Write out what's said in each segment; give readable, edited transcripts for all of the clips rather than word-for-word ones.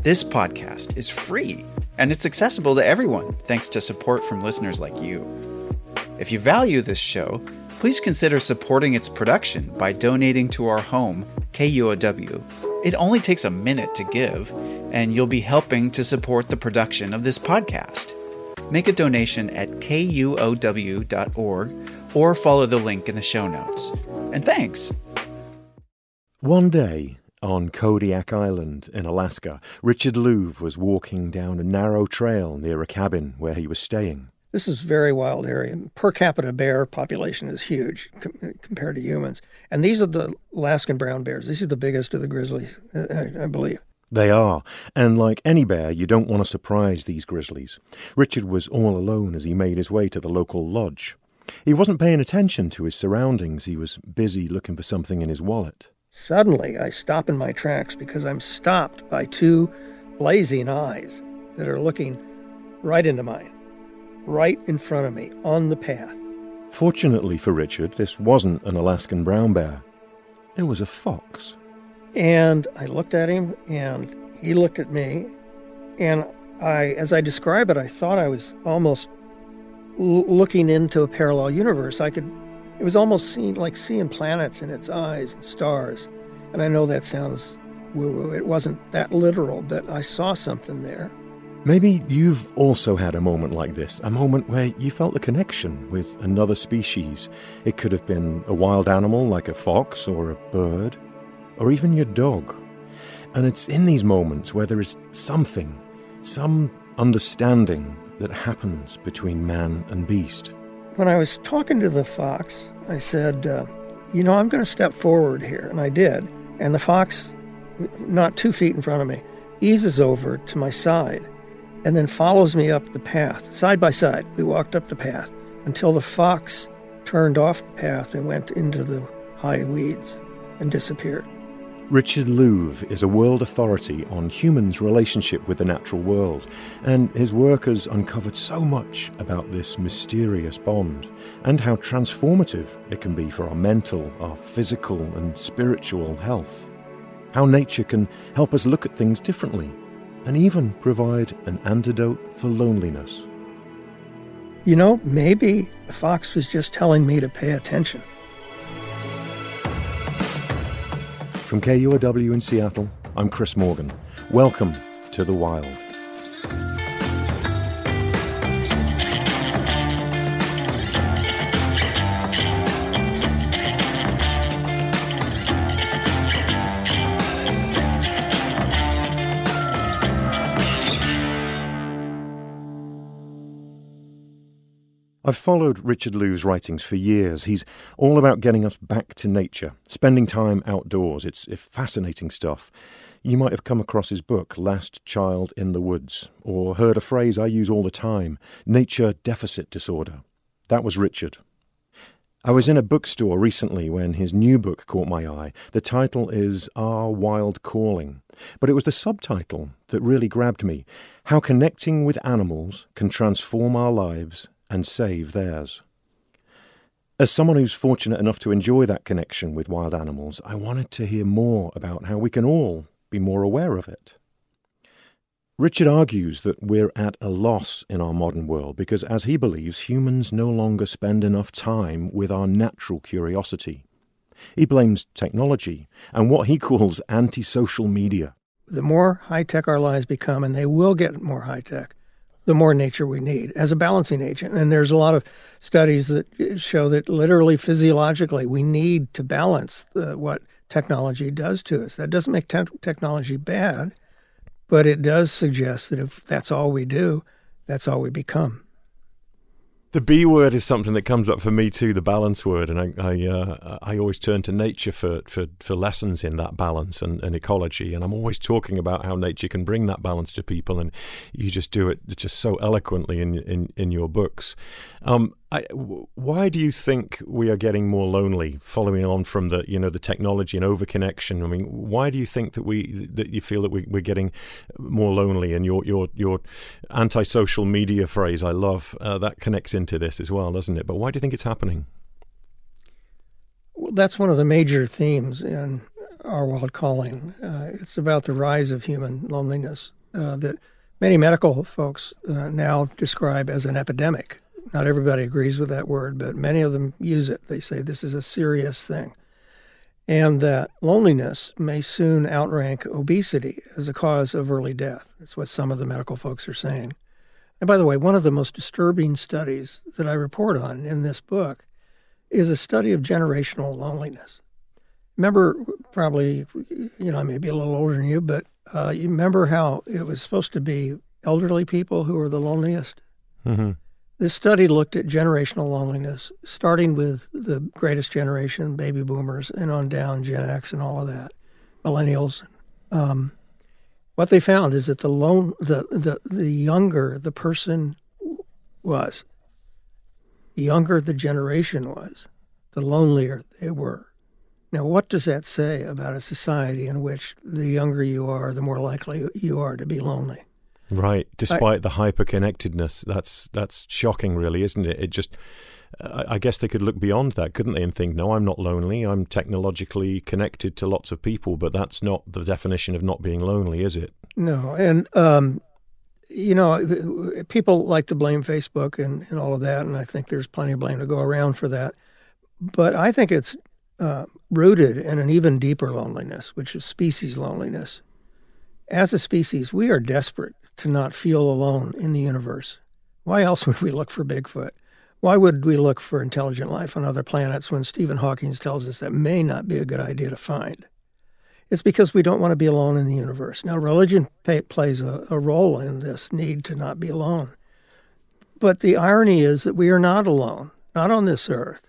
This podcast is free, and it's accessible to everyone thanks to support from listeners like you. If you value this show, please consider supporting its production by donating to our home, KUOW. It only takes a minute to give, and you'll be helping to support the production of this podcast. Make a donation at kuow.org or follow the link in the show notes. And thanks! One day, on Kodiak Island in Alaska, Richard Louv was walking down a narrow trail near a cabin where he was staying. This is a very wild area. Per capita bear population is huge compared to humans. And these are the Alaskan brown bears. These are the biggest of the grizzlies, I believe. They are. And like any bear, you don't want to surprise these grizzlies. Richard was all alone as he made his way to the local lodge. He wasn't paying attention to his surroundings. He was busy looking for something in his wallet. Suddenly, I stop in my tracks because I'm stopped by two blazing eyes that are looking right into mine. Right in front of me, on the path. Fortunately for Richard, this wasn't an Alaskan brown bear. It was a fox. And I looked at him, and he looked at me, and as I describe it, I thought I was almost looking into a parallel universe. It was almost like seeing planets in its eyes and stars. And I know that sounds woo-woo. It wasn't that literal, but I saw something there. Maybe you've also had a moment like this, a moment where you felt a connection with another species. It could have been a wild animal like a fox or a bird, or even your dog. And it's in these moments where there is something, some understanding that happens between man and beast. When I was talking to the fox, I said, I'm going to step forward here. And I did. And the fox, not 2 feet in front of me, eases over to my side and then follows me up the path. Side by side, we walked up the path until the fox turned off the path and went into the high weeds and disappeared. Richard Louv is a world authority on humans' relationship with the natural world, and his work has uncovered so much about this mysterious bond and how transformative it can be for our mental, our physical and spiritual health. How nature can help us look at things differently and even provide an antidote for loneliness. Maybe the fox was just telling me to pay attention. From KUOW in Seattle, I'm Chris Morgan. Welcome to The Wild. I've followed Richard Louv's writings for years. He's all about getting us back to nature, spending time outdoors. It's fascinating stuff. You might have come across his book, Last Child in the Woods, or heard a phrase I use all the time, nature deficit disorder. That was Richard. I was in a bookstore recently when his new book caught my eye. The title is Our Wild Calling, but it was the subtitle that really grabbed me. How connecting with animals can transform our lives and save theirs. As someone who's fortunate enough to enjoy that connection with wild animals, I wanted to hear more about how we can all be more aware of it. Richard argues that we're at a loss in our modern world because, as he believes, humans no longer spend enough time with our natural curiosity. He blames technology and what he calls anti-social media. The more high-tech our lives become, and they will get more high-tech, the more nature we need as a balancing agent. And there's a lot of studies that show that literally physiologically we need to balance what technology does to us. That doesn't make technology bad, but it does suggest that if that's all we do, that's all we become. The B word is something that comes up for me too, the balance word, and I always turn to nature for lessons in that balance and ecology, and I'm always talking about how nature can bring that balance to people, and you just do it just so eloquently in your books. Why do you think we are getting more lonely, following on from the technology and overconnection? I mean, why do you think that you feel that we're getting more lonely? And your anti-social media phrase, I love, that connects into this as well, doesn't it? But why do you think it's happening? Well, that's one of the major themes in Our Wild Calling. It's about the rise of human loneliness that many medical folks now describe as an epidemic. Not everybody agrees with that word, but many of them use it. They say this is a serious thing. And that loneliness may soon outrank obesity as a cause of early death. That's what some of the medical folks are saying. And by the way, one of the most disturbing studies that I report on in this book is a study of generational loneliness. Remember, probably, I may be a little older than you, but you remember how it was supposed to be elderly people who were the loneliest? Mm-hmm. This study looked at generational loneliness, starting with the greatest generation, baby boomers, and on down, Gen X and all of that, millennials. What they found is that the younger the person was, the younger the generation was, the lonelier they were. Now, what does that say about a society in which the younger you are, the more likely you are to be lonely? Right. Despite the hyper-connectedness, that's shocking, really, isn't it? It just, I guess they could look beyond that, couldn't they, and think, no, I'm not lonely. I'm technologically connected to lots of people, but that's not the definition of not being lonely, is it? No. And, people like to blame Facebook and all of that, and I think there's plenty of blame to go around for that. But I think it's rooted in an even deeper loneliness, which is species loneliness. As a species, we are desperate to not feel alone in the universe. Why else would we look for Bigfoot? Why would we look for intelligent life on other planets when Stephen Hawking tells us that may not be a good idea to find? It's because we don't want to be alone in the universe. Now, religion plays a role in this need to not be alone. But the irony is that we are not alone, not on this earth.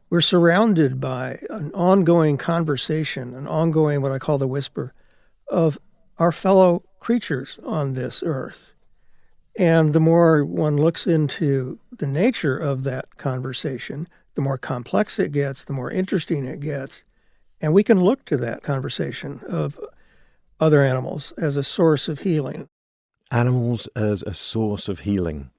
We're surrounded by an ongoing conversation, an ongoing, what I call the whisper, of our fellow creatures on this earth. And the more one looks into the nature of that conversation, the more complex it gets, the more interesting it gets. And we can look to that conversation of other animals as a source of healing. Animals as a source of healing.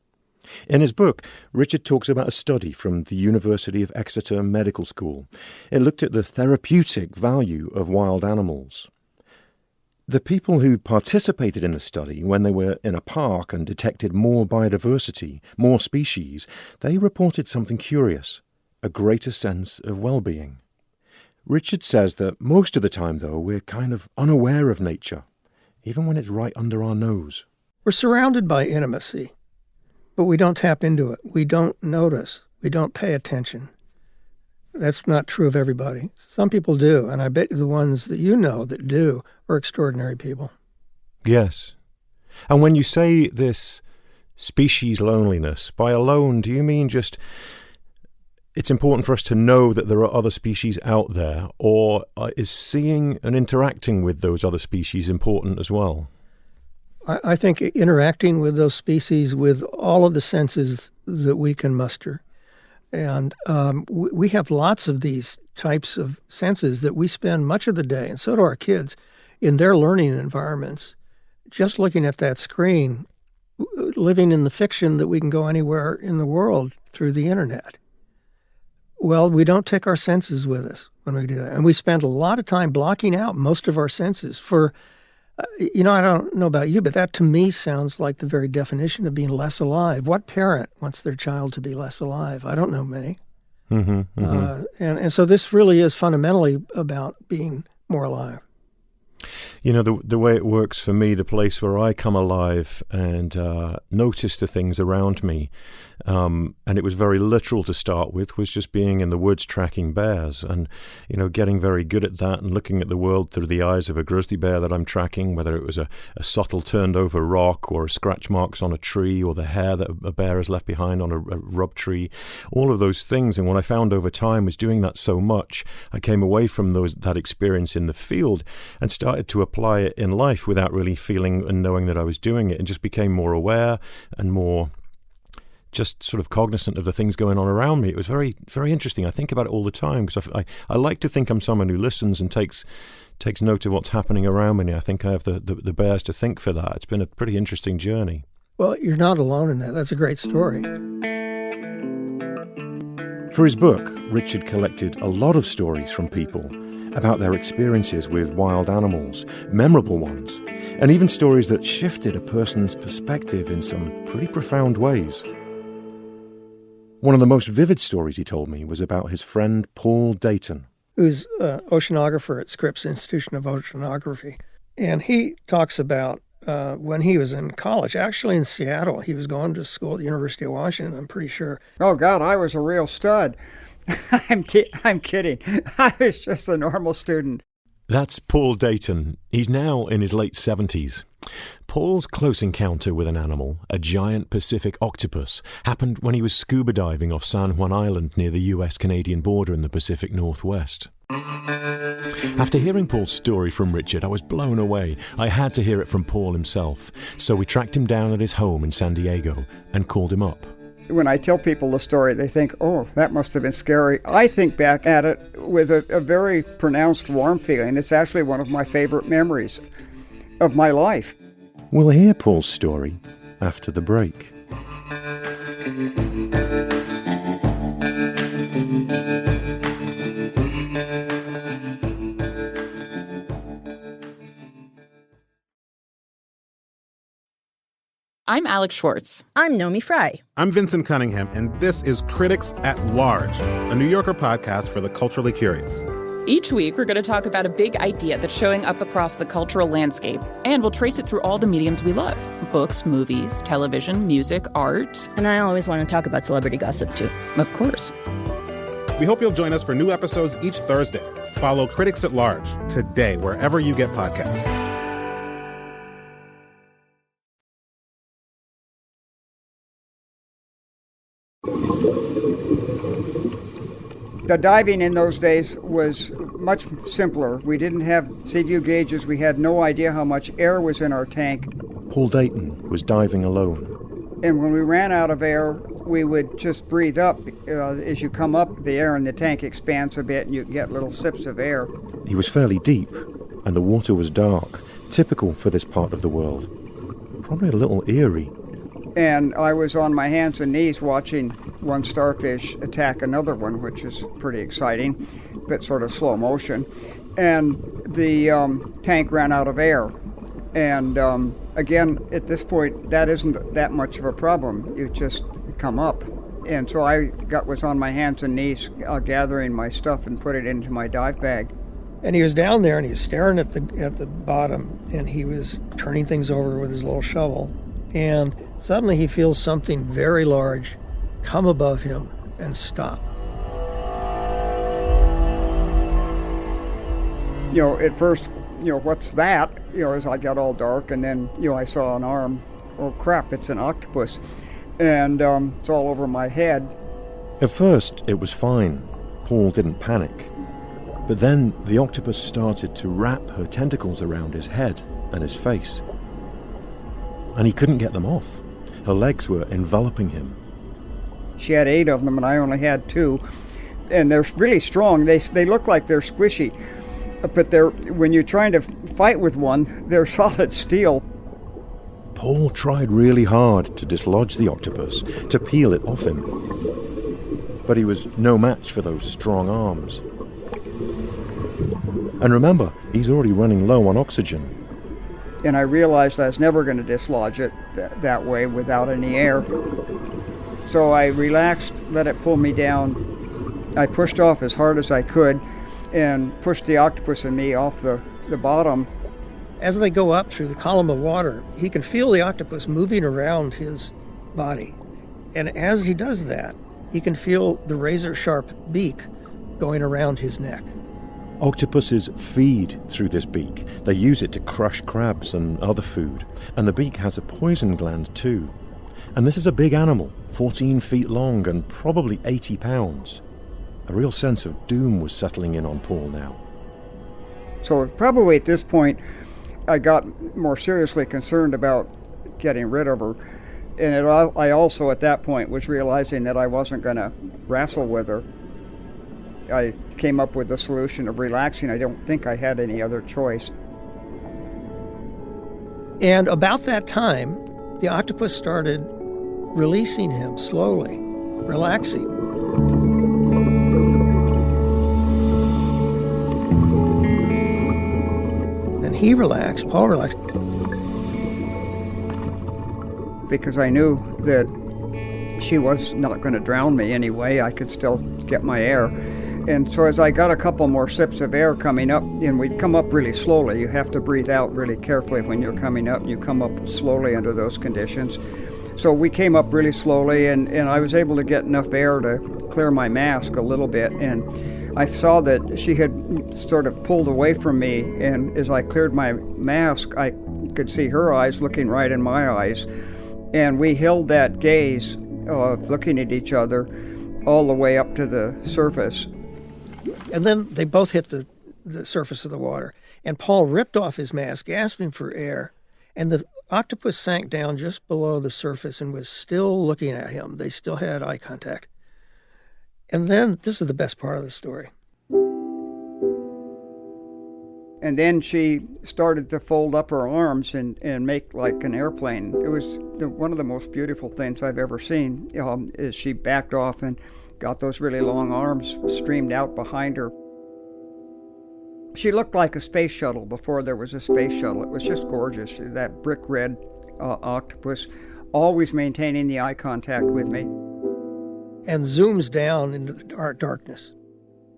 In his book, Richard talks about a study from the University of Exeter Medical School. It looked at the therapeutic value of wild animals. The people who participated in the study, when they were in a park and detected more biodiversity, more species, they reported something curious, a greater sense of well-being. Richard says that most of the time, though, we're kind of unaware of nature, even when it's right under our nose. We're surrounded by intimacy, but we don't tap into it. We don't notice. We don't pay attention. That's not true of everybody. Some people do, and I bet the ones that you know that do are extraordinary people. Yes. And when you say this species loneliness, by alone, do you mean just it's important for us to know that there are other species out there, or is seeing and interacting with those other species important as well? I think interacting with those species with all of the senses that we can muster. And we have lots of these types of senses that we spend much of the day, and so do our kids, in their learning environments, just looking at that screen, living in the fiction that we can go anywhere in the world through the internet. Well, we don't take our senses with us when we do that. And we spend a lot of time blocking out most of our senses for, I don't know about you, but that to me sounds like the very definition of being less alive. What parent wants their child to be less alive? I don't know many. Mm-hmm, mm-hmm. And so this really is fundamentally about being more alive. You know, the way it works for me, the place where I come alive and notice the things around me, and it was very literal to start with, was just being in the woods tracking bears and, getting very good at that and looking at the world through the eyes of a grizzly bear that I'm tracking, whether it was a subtle turned over rock or scratch marks on a tree or the hair that a bear has left behind on a rub tree, all of those things. And what I found over time was doing that so much, I came away from that experience in the field and started to apply it in life without really feeling and knowing that I was doing it, and just became more aware and more just sort of cognizant of the things going on around me. It was very, very interesting. I think about it all the time because I like to think I'm someone who listens and takes note of what's happening around me. I think I have the bears to thank for that. It's been a pretty interesting journey. Well, you're not alone in that. That's a great story. For his book, Richard collected a lot of stories from people about their experiences with wild animals, memorable ones, and even stories that shifted a person's perspective in some pretty profound ways. One of the most vivid stories he told me was about his friend Paul Dayton, who's an oceanographer at Scripps Institution of Oceanography. And he talks about when he was in college, actually in Seattle. He was going to school at the University of Washington, I'm pretty sure. Oh, God, I was a real stud. I'm kidding. I was just a normal student. That's Paul Dayton. He's now in his late 70s. Paul's close encounter with an animal, a giant Pacific octopus, happened when he was scuba diving off San Juan Island near the US-Canadian border in the Pacific Northwest. After hearing Paul's story from Richard, I was blown away. I had to hear it from Paul himself, so we tracked him down at his home in San Diego and called him up. When I tell people the story, they think, oh, that must have been scary. I think back at it with a very pronounced warm feeling. It's actually one of my favorite memories of my life. We'll hear Paul's story after the break. I'm Alex Schwartz. I'm Nomi Fry. I'm Vincent Cunningham, and this is Critics at Large, a New Yorker podcast for the culturally curious. Each week, we're going to talk about a big idea that's showing up across the cultural landscape, and we'll trace it through all the mediums we love: books, movies, television, music, art. And I always want to talk about celebrity gossip, too. Of course. We hope you'll join us for new episodes each Thursday. Follow Critics at Large today, wherever you get podcasts. The diving in those days was much simpler. We didn't have CDU gauges. We had no idea how much air was in our tank. Paul Dayton was diving alone. And when we ran out of air, we would just breathe up. As you come up, the air in the tank expands a bit and you get little sips of air. He was fairly deep, and the water was dark, typical for this part of the world. Probably a little eerie. And I was on my hands and knees watching one starfish attack another one, which is pretty exciting, but sort of slow motion. And the tank ran out of air. And again, at this point, that isn't that much of a problem. You just come up. And so I was on my hands and knees gathering my stuff and put it into my dive bag. And he was down there and he was staring at the bottom, and he was turning things over with his little shovel. And suddenly he feels something very large come above him and stop. At first, what's that? As I got all dark, and then, I saw an arm. Oh, crap, it's an octopus. And it's all over my head. At first, it was fine. Paul didn't panic. But then the octopus started to wrap her tentacles around his head and his face. And he couldn't get them off. Her legs were enveloping him. She had 8 of them, and I only had 2. And they're really strong. They look like they're squishy. But when you're trying to fight with one, they're solid steel. Paul tried really hard to dislodge the octopus, to peel it off him. But he was no match for those strong arms. And remember, he's already running low on oxygen. And I realized I was never going to dislodge it that way without any air. So I relaxed, let it pull me down. I pushed off as hard as I could and pushed the octopus and me off the bottom. As they go up through the column of water, he can feel the octopus moving around his body. And as he does that, he can feel the razor-sharp beak going around his neck. Octopuses feed through this beak. They use it to crush crabs and other food. And the beak has a poison gland too. And this is a big animal, 14 feet long and probably 80 pounds. A real sense of doom was settling in on Paul now. So probably at this point, I got more seriously concerned about getting rid of her. And I also at that point was realizing that I wasn't going to wrestle with her. I came up with the solution of relaxing. I don't think I had any other choice. And about that time, the octopus started releasing him slowly, relaxing. he relaxed, Paul relaxed. Because I knew that she was not going to drown me anyway. I could still get my air. And so as I got a couple more sips of air coming up, and we'd come up really slowly. You have to breathe out really carefully when you're coming up. You come up slowly under those conditions. So we came up really slowly, and I was able to get enough air to clear my mask a little bit. And I saw that she had sort of pulled away from me, and as I cleared my mask, I could see her eyes looking right in my eyes. And we held that gaze, looking at each other, all the way up to the surface. And then they both hit the surface of the water. And Paul ripped off his mask, gasping for air. And the octopus sank down just below the surface and was still looking at him. They still had eye contact. And then, this is the best part of the story. And then she started to fold up her arms and make like an airplane. It was one of the most beautiful things I've ever seen, is she backed off and got those really long arms streamed out behind her. She looked like a space shuttle before there was a space shuttle. It was just gorgeous, that brick red octopus, always maintaining the eye contact with me. And zooms down into the darkness.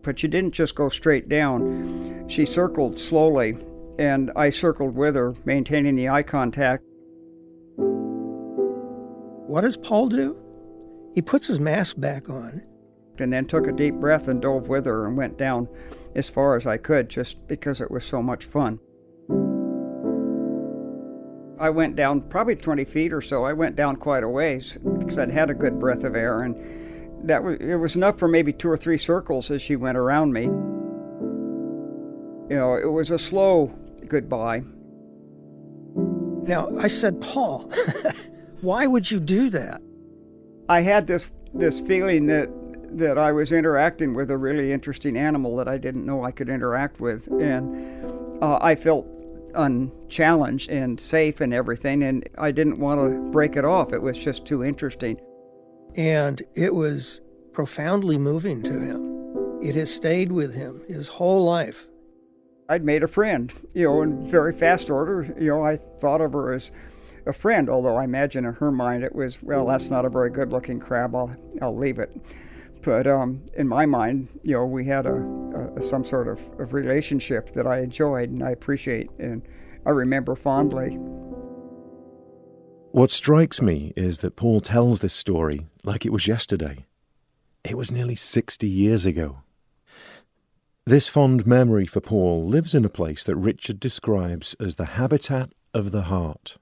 But she didn't just go straight down. She circled slowly, and I circled with her, maintaining the eye contact. What does Paul do? He puts his mask back on. And then took a deep breath and dove with her and went down as far as I could, just because it was so much fun. I went down probably 20 feet or so. I went down quite a ways because I'd had a good breath of air, and it was enough for maybe 2 or 3 circles as she went around me. You know, it was a slow goodbye. Now, I said, Paul, why would you do that? I had this feeling that I was interacting with a really interesting animal that I didn't know I could interact with. And I felt unchallenged and safe and everything, and I didn't want to break it off. It was just too interesting. And it was profoundly moving to him. It has stayed with him his whole life. I'd made a friend, in very fast order. I thought of her as a friend, although I imagine in her mind it was, well, that's not a very good-looking crab, I'll leave it. But in my mind, we had some sort of relationship that I enjoyed and I appreciate and I remember fondly. What strikes me is that Paul tells this story like it was yesterday. It was nearly 60 years ago. This fond memory for Paul lives in a place that Richard describes as the habitat of the heart.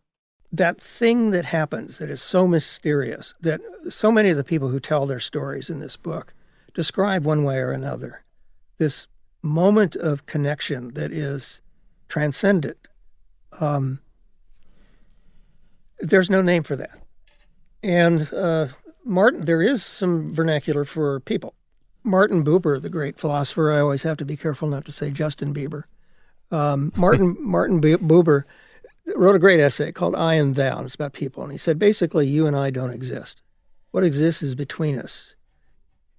That thing that happens that is so mysterious, that so many of the people who tell their stories in this book describe one way or another. This moment of connection that is transcendent. There's no name for that. And Martin, there is some vernacular for people. Martin Buber, the great philosopher, I always have to be careful not to say Justin Bieber. Martin Buber wrote a great essay called I and Thou, and it's about people. And he said, basically, you and I don't exist. What exists is between us.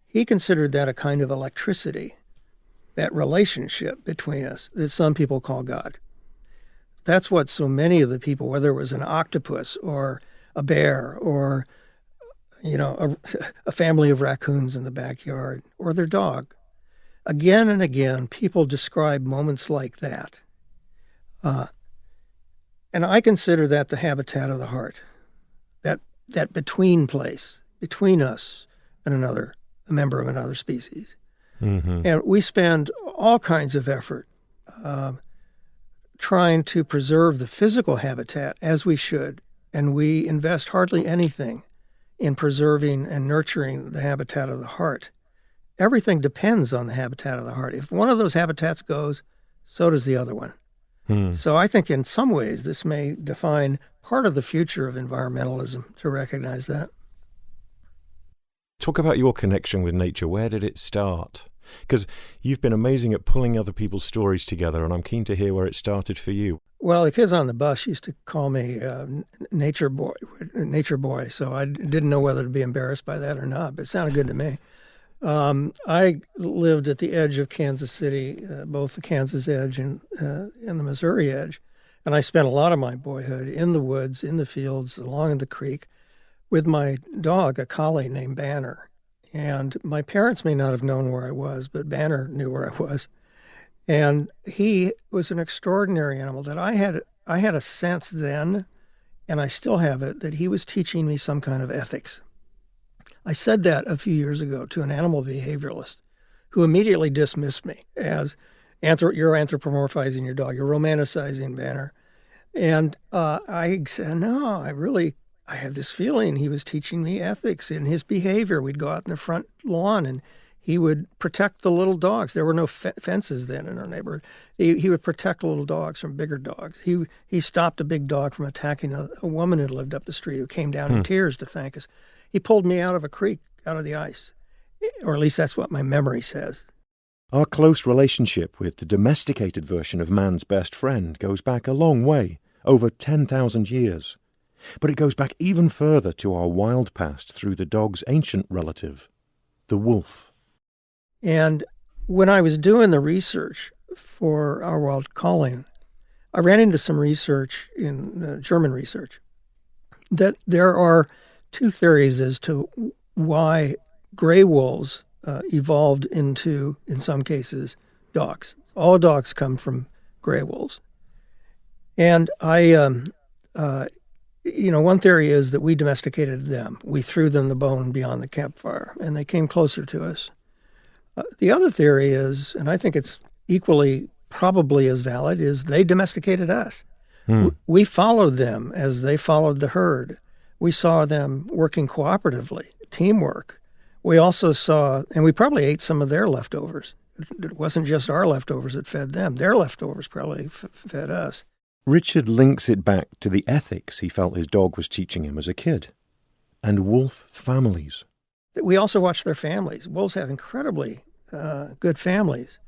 He considered that a kind of electricity, that relationship between us that some people call God. That's what so many of the people, whether it was an octopus or a bear or, a family of raccoons in the backyard or their dog, again and again, people describe moments like that. And I consider that the habitat of the heart, that between place, between us and a member of another species. Mm-hmm. And we spend all kinds of effort trying to preserve the physical habitat as we should, and we invest hardly anything in preserving and nurturing the habitat of the heart. Everything depends on the habitat of the heart. If one of those habitats goes, so does the other one. So I think in some ways this may define part of the future of environmentalism, to recognize that. Talk about your connection with nature. Where did it start? Because you've been amazing at pulling other people's stories together, and I'm keen to hear where it started for you. Well, the kids on the bus used to call me nature boy, so I didn't know whether to be embarrassed by that or not, but it sounded good to me. I lived at the edge of Kansas City, both the Kansas edge and the Missouri edge. And I spent a lot of my boyhood in the woods, in the fields, along the creek, with my dog, a collie named Banner. And my parents may not have known where I was, but Banner knew where I was. And he was an extraordinary animal that I had a sense then, and I still have it, that he was teaching me some kind of ethics. I said that a few years ago to an animal behavioralist who immediately dismissed me as you're anthropomorphizing your dog, you're romanticizing Banner. And I said, no, I had this feeling he was teaching me ethics in his behavior. We'd go out in the front lawn and he would protect the little dogs. There were no fences then in our neighborhood. He would protect little dogs from bigger dogs. He stopped a big dog from attacking a woman who lived up the street who came down in tears to thank us. He pulled me out of a creek, out of the ice, or at least that's what my memory says. Our close relationship with the domesticated version of man's best friend goes back a long way, over 10,000 years. But it goes back even further to our wild past through the dog's ancient relative, the wolf. And when I was doing the research for Our Wild Calling, I ran into some research in German research that there are two theories as to why gray wolves evolved into, in some cases, dogs. All dogs come from gray wolves. And one theory is that we domesticated them. We threw them the bone beyond the campfire, and they came closer to us. The other theory is, and I think it's equally probably as valid, is they domesticated us. We followed them as they followed the herd. We saw them working cooperatively, teamwork. We also saw, and we probably ate some of their leftovers. It wasn't just our leftovers that fed them. Their leftovers probably fed us. Richard links it back to the ethics he felt his dog was teaching him as a kid, and wolf families. We also watched their families. Wolves have incredibly good families.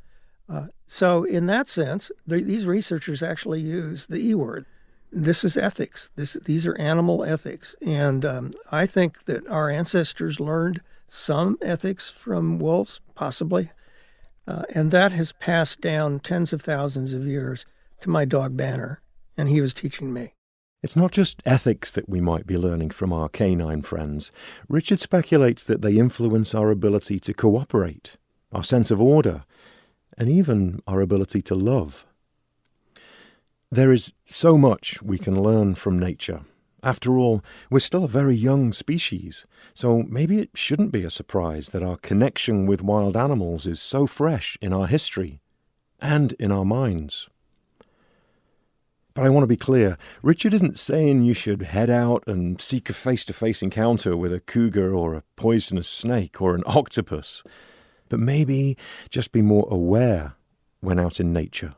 So in that sense, these researchers actually use the E word. This is ethics. These are animal ethics. And I think that our ancestors learned some ethics from wolves, possibly. And that has passed down tens of thousands of years to my dog Banner, and he was teaching me. It's not just ethics that we might be learning from our canine friends. Richard speculates that they influence our ability to cooperate, our sense of order, and even our ability to love. There is so much we can learn from nature. After all, we're still a very young species, so maybe it shouldn't be a surprise that our connection with wild animals is so fresh in our history and in our minds. But I want to be clear, Richard isn't saying you should head out and seek a face-to-face encounter with a cougar or a poisonous snake or an octopus, but maybe just be more aware when out in nature.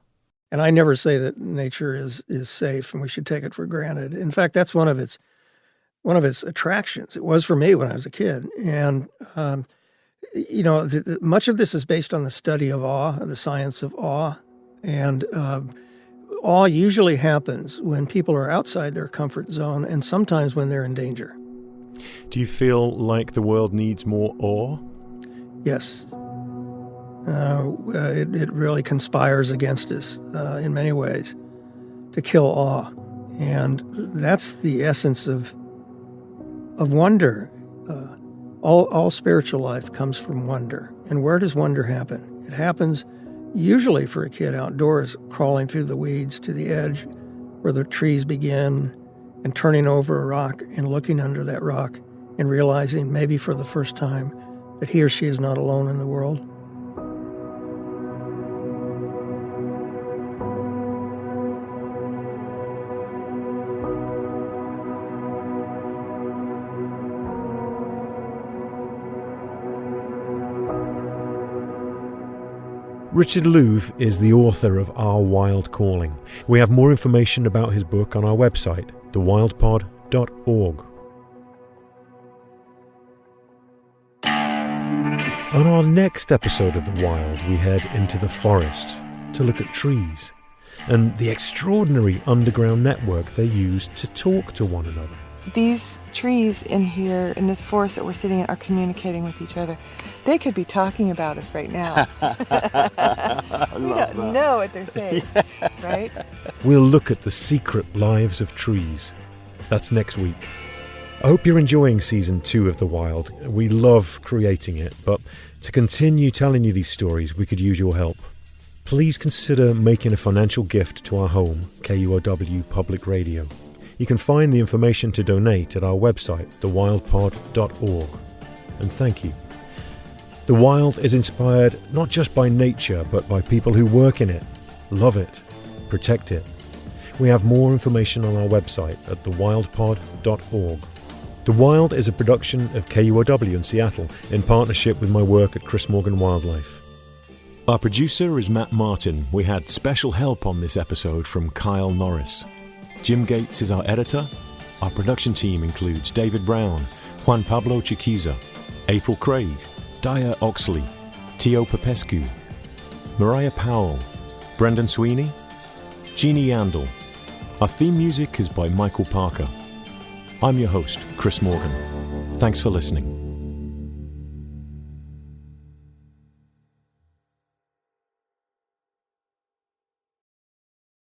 And I never say that nature is safe and we should take it for granted. In fact, that's one of its attractions. It was for me when I was a kid. And, much of this is based on the study of awe, the science of awe. And awe usually happens when people are outside their comfort zone and sometimes when they're in danger. Do you feel like the world needs more awe? Yes. It really conspires against us in many ways to kill awe. And that's the essence of wonder. All spiritual life comes from wonder. And where does wonder happen? It happens usually for a kid outdoors, crawling through the weeds to the edge where the trees begin and turning over a rock and looking under that rock and realizing maybe for the first time that he or she is not alone in the world. Richard Louv is the author of Our Wild Calling. We have more information about his book on our website, thewildpod.org. On our next episode of The Wild, we head into the forest to look at trees and the extraordinary underground network they use to talk to one another. these trees in here, in this forest that we're sitting in, are communicating with each other. They could be talking about us right now. We don't know what they're saying, right? We'll look at the secret lives of trees. That's next week. I hope you're enjoying Season 2 of The Wild. We love creating it, but to continue telling you these stories, we could use your help. Please consider making a financial gift to our home, KUOW Public Radio. You can find the information to donate at our website, thewildpod.org. And thank you. The Wild is inspired not just by nature, but by people who work in it, love it, protect it. We have more information on our website at thewildpod.org. The Wild is a production of KUOW in Seattle in partnership with my work at Chris Morgan Wildlife. Our producer is Matt Martin. We had special help on this episode from Kyle Norris. Jim Gates is our editor. Our production team includes David Brown, Juan Pablo Chiquiza, April Craig, Daya Oxley, Tio Popescu, Mariah Powell, Brendan Sweeney, Jeannie Yandel. Our theme music is by Michael Parker. I'm your host, Chris Morgan. Thanks for listening.